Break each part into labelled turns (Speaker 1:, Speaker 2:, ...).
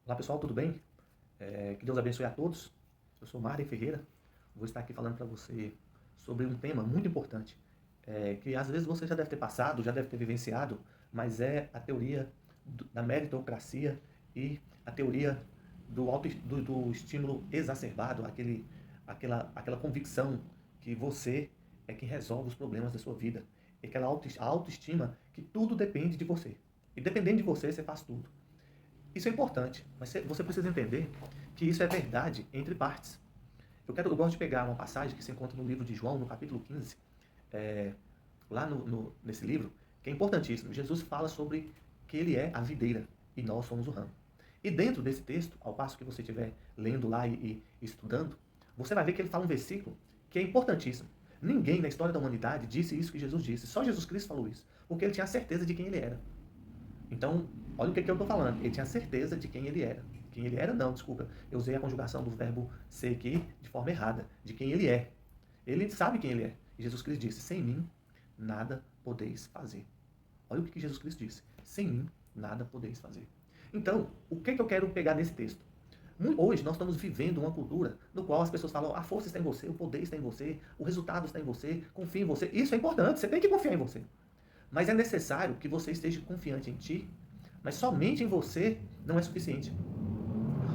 Speaker 1: Olá pessoal, tudo bem? Que Deus abençoe a todos. Eu sou Marden Ferreira. Vou estar aqui falando para você sobre um tema muito importante, que às vezes você já deve ter passado, já deve ter vivenciado, mas é a teoria da meritocracia e a teoria do estímulo exacerbado, aquela convicção que você é quem resolve os problemas da sua vida. E aquela a autoestima que tudo depende de você. E dependendo de você, você faz tudo. Isso é importante, mas você precisa entender que isso é verdade entre partes. Eu gosto de pegar uma passagem que se encontra no livro de João, no capítulo 15, é, lá nesse livro, que é importantíssimo. Jesus fala sobre que ele é a videira e nós somos o ramo. E dentro desse texto, ao passo que você estiver lendo lá e estudando, você vai ver que ele fala um versículo que é importantíssimo. Ninguém na história da humanidade disse isso que Jesus disse. Só Jesus Cristo falou isso. Porque ele tinha certeza de quem ele era. Então, olha o que eu estou falando. Ele tinha certeza de quem ele era. Quem ele era, não, desculpa. Eu usei a conjugação do verbo ser aqui de forma errada. De quem ele é. Ele sabe quem ele é. E Jesus Cristo disse: sem mim, nada podeis fazer. Olha o que Jesus Cristo disse: sem mim, nada podeis fazer. Então, o que eu quero pegar nesse texto? Hoje nós estamos vivendo uma cultura no qual as pessoas falam: a força está em você, o poder está em você, o resultado está em você, confia em você. Isso é importante, você tem que confiar em você. Mas é necessário que você esteja confiante em ti, mas somente em você não é suficiente.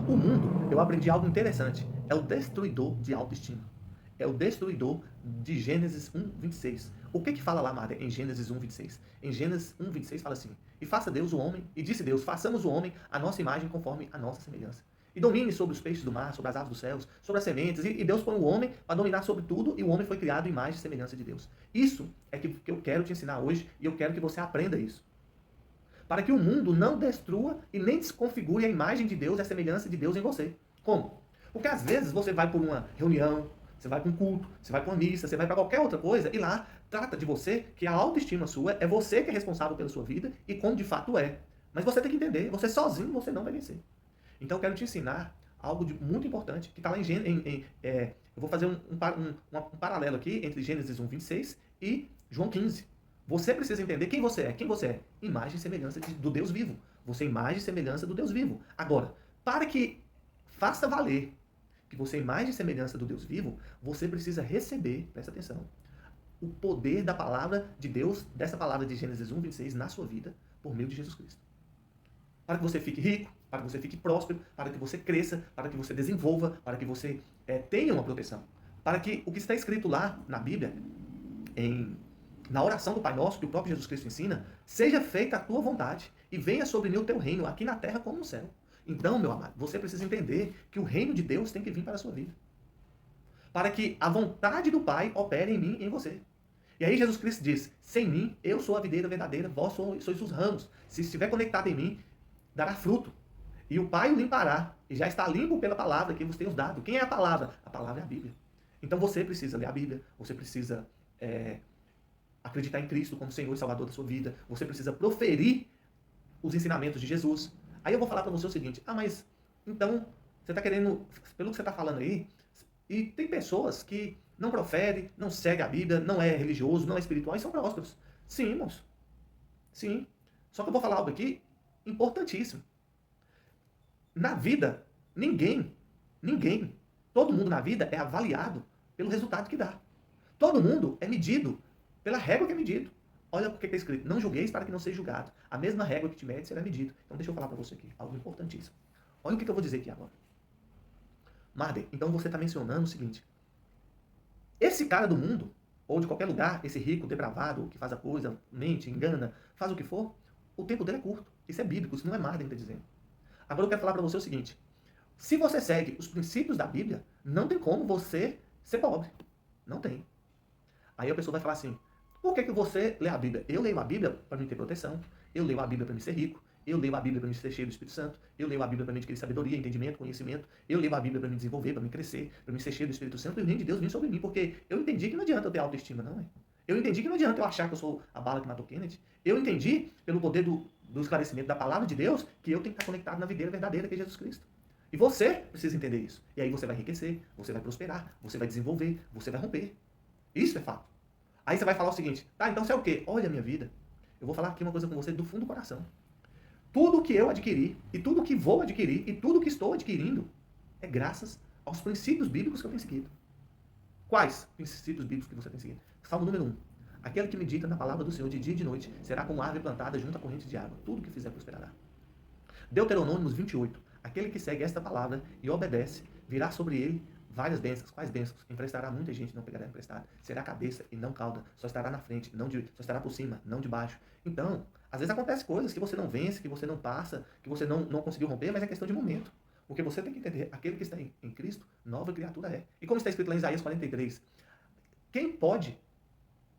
Speaker 1: O mundo, eu aprendi algo interessante, é o destruidor de autoestima. É o destruidor de Gênesis 1, 26. O que fala lá, Marta, em Gênesis 1, 26? Em Gênesis 1, 26 fala assim: e faça Deus o homem, e disse Deus, façamos o homem a nossa imagem conforme a nossa semelhança. E domine sobre os peixes do mar, sobre as aves dos céus, sobre as sementes. E Deus põe o homem para dominar sobre tudo, e o homem foi criado em imagem e semelhança de Deus. Isso é que eu quero te ensinar hoje, e eu quero que você aprenda isso. Para que o mundo não destrua e nem desconfigure a imagem de Deus e a semelhança de Deus em você. Como? Porque às vezes você vai por uma reunião, você vai para um culto, você vai para uma missa, você vai para qualquer outra coisa, e lá trata de você que a autoestima sua é você que é responsável pela sua vida, e como de fato é. Mas você tem que entender, você sozinho você não vai vencer. Então eu quero te ensinar algo muito importante, que está lá eu vou fazer um paralelo aqui entre Gênesis 1, 26 e João 15. Você precisa entender quem você é. Quem você é? Imagem e semelhança do Deus vivo. Você é imagem e semelhança do Deus vivo. Agora, para que faça valer que você é imagem e semelhança do Deus vivo, você precisa receber, presta atenção, o poder da palavra de Deus, dessa palavra de Gênesis 1, 26, na sua vida, por meio de Jesus Cristo. Para que você fique rico, para que você fique próspero, para que você cresça, para que você desenvolva, para que você tenha uma proteção. Para que o que está escrito lá na Bíblia, na oração do Pai Nosso, que o próprio Jesus Cristo ensina, seja feita a tua vontade e venha sobre mim o teu reino, aqui na terra como no céu. Então, meu amado, você precisa entender que o reino de Deus tem que vir para a sua vida. Para que a vontade do Pai opere em mim e em você. E aí Jesus Cristo diz: sem mim, eu sou a videira verdadeira, vós sois os ramos. Se estiver conectado em mim, dará fruto. E o Pai o limpará. E já está limpo pela palavra que vos tenho dado. Quem é a palavra? A palavra é a Bíblia. Então você precisa ler a Bíblia, você precisa acreditar em Cristo como Senhor e Salvador da sua vida, você precisa proferir os ensinamentos de Jesus. Aí eu vou falar para você o seguinte: mas então você está querendo, pelo que você está falando aí, e tem pessoas que não proferem, não seguem a Bíblia, não é religioso, não é espiritual e são prósperos. Sim, irmãos. Sim. Só que eu vou falar algo aqui importantíssimo. Na vida, ninguém, todo mundo na vida é avaliado pelo resultado que dá. Todo mundo é medido pela régua que é medido. Olha o que está escrito: não julgueis para que não seja julgado. A mesma régua que te mede será medido. Então deixa eu falar para você aqui, algo importantíssimo. Olha o que eu vou dizer aqui agora. Marden, então você está mencionando o seguinte: esse cara do mundo, ou de qualquer lugar, esse rico, depravado, que faz a coisa, mente, engana, faz o que for, o tempo dele é curto. Isso é bíblico, isso não é Marden que está dizendo. Agora eu quero falar para você o seguinte: se você segue os princípios da Bíblia, não tem como você ser pobre. Não tem. Aí a pessoa vai falar assim: por que você lê a Bíblia? Eu leio a Bíblia para me ter proteção. Eu leio a Bíblia para me ser rico. Eu leio a Bíblia para me ser cheio do Espírito Santo. Eu leio a Bíblia para me adquirir sabedoria, entendimento, conhecimento. Eu leio a Bíblia para me desenvolver, para me crescer, para me ser cheio do Espírito Santo. E o reino de Deus vem sobre mim, porque eu entendi que não adianta eu ter autoestima, não é? Eu entendi que não adianta eu achar que eu sou a bala que matou Kennedy. Eu entendi, pelo poder do esclarecimento da palavra de Deus, que eu tenho que estar conectado na videira verdadeira, que é Jesus Cristo. E você precisa entender isso. E aí você vai enriquecer, você vai prosperar, você vai desenvolver, você vai romper. Isso é fato. Aí você vai falar o seguinte: tá, então você é o quê? Olha a minha vida. Eu vou falar aqui uma coisa com você do fundo do coração. Tudo que eu adquiri, e tudo que vou adquirir, e tudo que estou adquirindo, é graças aos princípios bíblicos que eu tenho seguido. Quais princípios bíblicos que você tem seguido? Salmo número 1. Aquele que medita na palavra do Senhor de dia e de noite será como árvore plantada junto à corrente de água. Tudo que fizer prosperará. Deuteronômios 28. Aquele que segue esta palavra e obedece, virá sobre ele várias bênçãos. Quais bênçãos? Emprestará muita gente, não pegará emprestado. Será cabeça e não cauda. Só estará na frente, só estará por cima, não de baixo. Então, às vezes acontecem coisas que você não vence, que você não passa, que você não conseguiu romper, mas é questão de momento. Porque você tem que entender, aquele que está em Cristo, nova criatura é. E como está escrito lá em Isaías 43, quem pode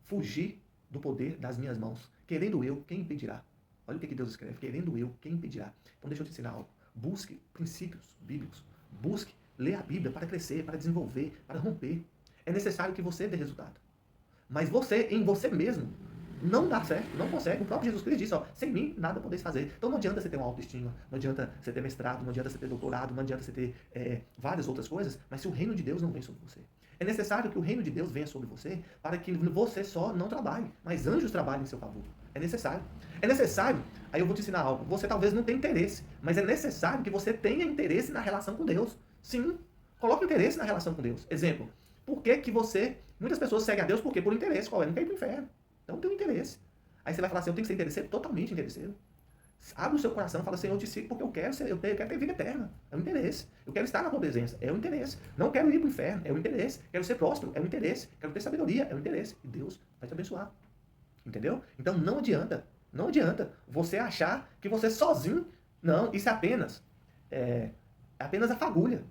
Speaker 1: fugir do poder das minhas mãos? Querendo eu, quem impedirá? Olha o que Deus escreve. Querendo eu, quem impedirá? Então deixa eu te ensinar algo. Busque princípios bíblicos. Busque ler a Bíblia para crescer, para desenvolver, para romper. É necessário que você dê resultado. Mas você, em você mesmo, não dá certo, não consegue. O próprio Jesus Cristo disse, ó, sem mim nada podeis fazer. Então não adianta você ter uma autoestima, não adianta você ter mestrado, não adianta você ter doutorado, não adianta você ter várias outras coisas, mas se o reino de Deus não vem sobre você. É necessário que o reino de Deus venha sobre você para que você só não trabalhe, mas anjos trabalhem em seu favor. É necessário. É necessário, aí eu vou te ensinar algo, você talvez não tenha interesse, mas é necessário que você tenha interesse na relação com Deus. Sim, coloque interesse na relação com Deus. Exemplo, por que que muitas pessoas seguem a Deus porque por interesse, qual é? Não quer ir para o inferno. Então tem um interesse. Aí você vai falar assim, eu tenho que ser interesseiro, totalmente interesseiro. Abre o seu coração e fala assim, eu te sigo porque eu quero ter vida eterna. É um interesse. Eu quero estar na tua presença. É um interesse. Não quero ir para o inferno. É um interesse. Quero ser próspero. É um interesse. Quero ter sabedoria. É um interesse. E Deus vai te abençoar. Entendeu? Então não adianta. Não adianta você achar que você sozinho... Não, isso é apenas a fagulha.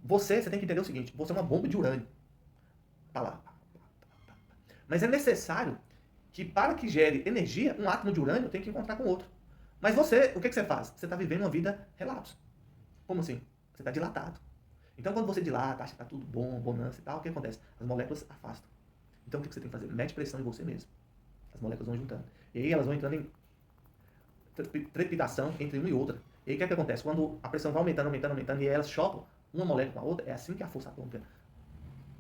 Speaker 1: Você tem que entender o seguinte, você é uma bomba de urânio. Tá lá. Mas é necessário que para que gere energia, um átomo de urânio tem que encontrar com outro. Mas o que você faz? Você está vivendo uma vida relapso. Como assim? Você está dilatado. Então quando você dilata, acha que está tudo bom, bonança e tal, o que acontece? As moléculas afastam. Então o que você tem que fazer? Mete pressão em você mesmo. As moléculas vão juntando. E aí elas vão entrando em trepidação entre uma e outra. E aí o que acontece? Quando a pressão vai aumentando e elas chocam uma molécula com a outra, é assim que a força atômica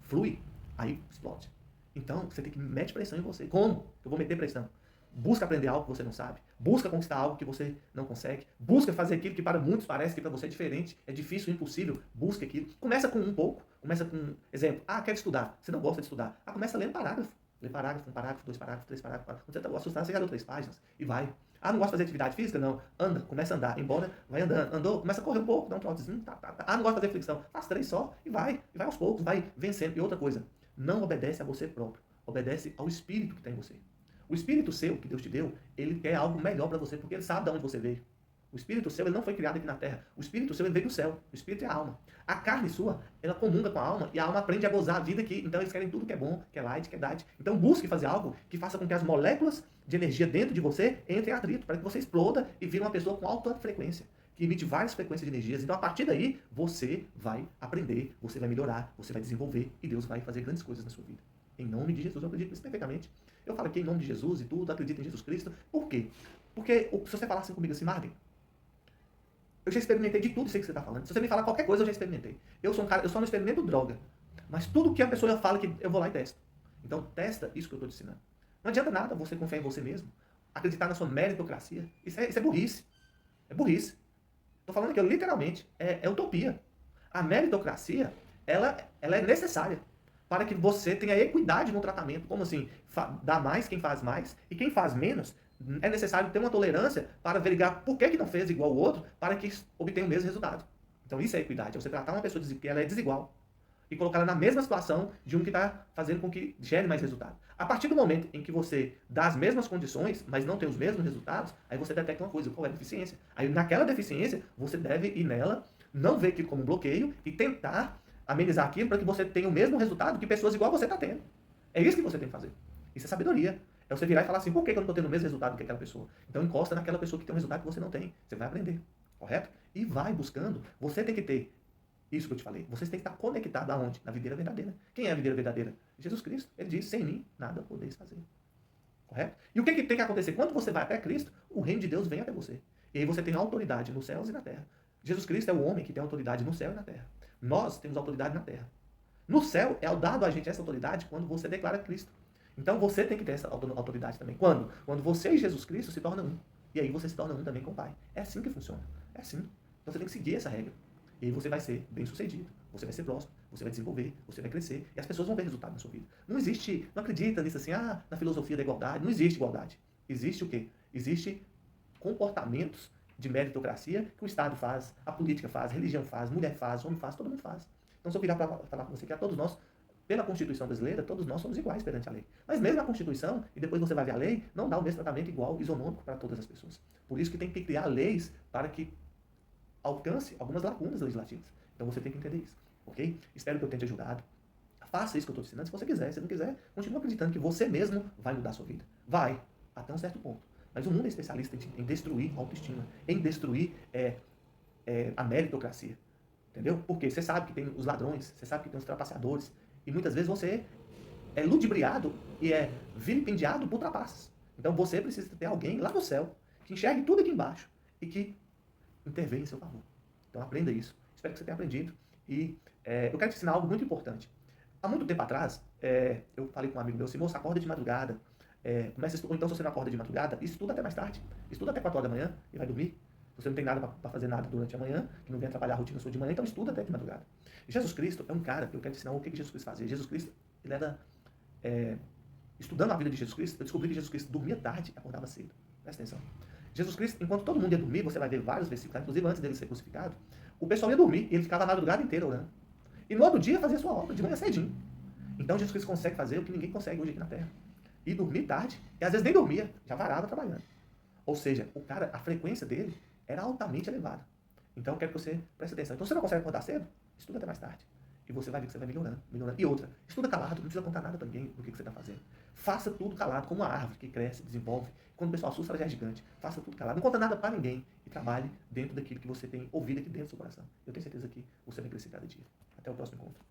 Speaker 1: flui, aí explode. Então, você tem que meter pressão em você. Como? Eu vou meter pressão. Busca aprender algo que você não sabe. Busca conquistar algo que você não consegue. Busca fazer aquilo que para muitos parece que para você é diferente, é difícil, impossível. Busca aquilo. Começa com um pouco. Começa com, exemplo, quero estudar. Você não gosta de estudar. Começa lendo parágrafo. Lê parágrafo, um parágrafo, dois parágrafos, três parágrafos. Quando você está assustado, você já leu 3 páginas. E vai. Não gosta de fazer atividade física? Não. Anda, começa a andar. Embora, vai andando. Andou, começa a correr um pouco, dá um trotezinho. Não gosta de fazer flexão. Faz 3 só e vai. E vai aos poucos, vai vencendo. E outra coisa, não obedece a você próprio. Obedece ao Espírito que está em você. O Espírito seu, que Deus te deu, ele quer algo melhor para você, porque ele sabe de onde você veio. O Espírito seu, ele não foi criado aqui na terra. O Espírito seu, ele veio do céu. O Espírito é a alma. A carne sua, ela comunga com a alma, e a alma aprende a gozar a vida aqui. Então eles querem tudo que é bom, que é light, que é diet. Então busque fazer algo que faça com que as moléculas de energia dentro de você entrem em atrito, para que você exploda e vire uma pessoa com alta frequência, que emite várias frequências de energias. Então a partir daí, você vai aprender, você vai melhorar, você vai desenvolver, e Deus vai fazer grandes coisas na sua vida. Em nome de Jesus, eu acredito nisso perfeitamente. Eu falo aqui em nome de Jesus e tudo, acredito em Jesus Cristo. Por quê? Porque se você falar assim comigo assim, Marvin, eu já experimentei de tudo isso que você está falando. Se você me falar qualquer coisa, eu já experimentei. Eu sou um cara, eu só não experimento droga. Mas tudo que a pessoa fala, que eu vou lá e testo. Então, testa isso que eu estou te ensinando. Não adianta nada você confiar em você mesmo, acreditar na sua meritocracia. Isso é burrice. É burrice. Estou falando aqui, literalmente, é utopia. A meritocracia, ela é necessária para que você tenha equidade no tratamento. Como assim? Dá mais quem faz mais, e quem faz menos, é necessário ter uma tolerância para verificar por que não fez igual ao outro, para que obtenha o mesmo resultado. Então isso é equidade, é você tratar uma pessoa que ela é desigual e colocar ela na mesma situação de um que está fazendo com que gere mais resultado. A partir do momento em que você dá as mesmas condições, mas não tem os mesmos resultados, aí você detecta uma coisa, qual é a deficiência. Aí naquela deficiência, você deve ir nela, não ver aquilo como um bloqueio e tentar amenizar aquilo para que você tenha o mesmo resultado que pessoas igual a você está tendo. É isso que você tem que fazer. Isso é sabedoria. É você virar e falar assim, por que eu não estou tendo o mesmo resultado que aquela pessoa? Então encosta naquela pessoa que tem um resultado que você não tem. Você vai aprender. Correto? E vai buscando. Você tem que ter isso que eu te falei. Você tem que estar conectado aonde? Na videira verdadeira. Quem é a videira verdadeira? Jesus Cristo. Ele diz, sem mim, nada podeis fazer. Correto? E o que tem que acontecer? Quando você vai até Cristo, o reino de Deus vem até você. E aí você tem autoridade nos céus e na terra. Jesus Cristo é o homem que tem autoridade no céu e na terra. Nós temos autoridade na terra. No céu é dado a gente essa autoridade quando você declara Cristo. Então você tem que ter essa autoridade também. Quando? Quando você e Jesus Cristo se tornam um. E aí você se torna um também com o Pai. É assim que funciona. É assim. Então você tem que seguir essa regra. E aí você vai ser bem-sucedido. Você vai ser próspero. Você vai desenvolver. Você vai crescer. E as pessoas vão ver resultado na sua vida. Não existe, não acredita nisso assim, na filosofia da igualdade. Não existe igualdade. Existe o quê? Existe comportamentos de meritocracia que o Estado faz, a política faz, a religião faz, mulher faz, homem faz, todo mundo faz. Então se eu virar para falar com você que a todos nós, pela Constituição brasileira, todos nós somos iguais perante a lei. Mas mesmo a Constituição, e depois você vai ver a lei, não dá o mesmo tratamento igual, isonômico para todas as pessoas. Por isso que tem que criar leis para que alcance algumas lacunas legislativas. Então você tem que entender isso, ok? Espero que eu tenha te ajudado. Faça isso que eu estou te ensinando. Se você quiser, se não quiser, continue acreditando que você mesmo vai mudar a sua vida. Vai, até um certo ponto. Mas o mundo é especialista em destruir a autoestima, em destruir a meritocracia. Entendeu? Porque você sabe que tem os ladrões, você sabe que tem os trapaceadores, e muitas vezes você é ludibriado e é vilipendiado por trapaças. Então você precisa ter alguém lá no céu que enxergue tudo aqui embaixo e que intervenha em seu favor. Então aprenda isso. Espero que você tenha aprendido. E eu quero te ensinar algo muito importante. Há muito tempo atrás, eu falei com um amigo meu assim, moço, acorda de madrugada. Começa a estudar, ou então se você não acorda de madrugada, estuda até mais tarde. Estuda até 4 horas da manhã e vai dormir. Você não tem nada para fazer nada durante a manhã, que não vem atrapalhar a rotina sua de manhã, então estuda até de madrugada. Jesus Cristo é um cara, eu quero te ensinar o que Jesus Cristo fazia. Jesus Cristo, ele era... estudando a vida de Jesus Cristo, eu descobri que Jesus Cristo dormia tarde e acordava cedo. Presta atenção. Jesus Cristo, enquanto todo mundo ia dormir, você vai ver vários versículos, inclusive antes dele ser crucificado, o pessoal ia dormir e ele ficava a madrugada inteira orando. E no outro dia fazia sua obra, de manhã cedinho. Então Jesus Cristo consegue fazer o que ninguém consegue hoje aqui na Terra. E dormir tarde, e às vezes nem dormia, já varava trabalhando. Ou seja, o cara, a frequência dele era altamente elevada. Então eu quero que você preste atenção. Então você não consegue acordar cedo? Estuda até mais tarde. E você vai ver que você vai melhorando, melhorando. E outra, estuda calado, não precisa contar nada para ninguém do que você está fazendo. Faça tudo calado, como uma árvore que cresce, desenvolve. Quando o pessoal assusta, ela já é gigante. Faça tudo calado, não conta nada para ninguém. E trabalhe dentro daquilo que você tem ouvido aqui dentro do seu coração. Eu tenho certeza que você vai crescer cada dia. Até o próximo encontro.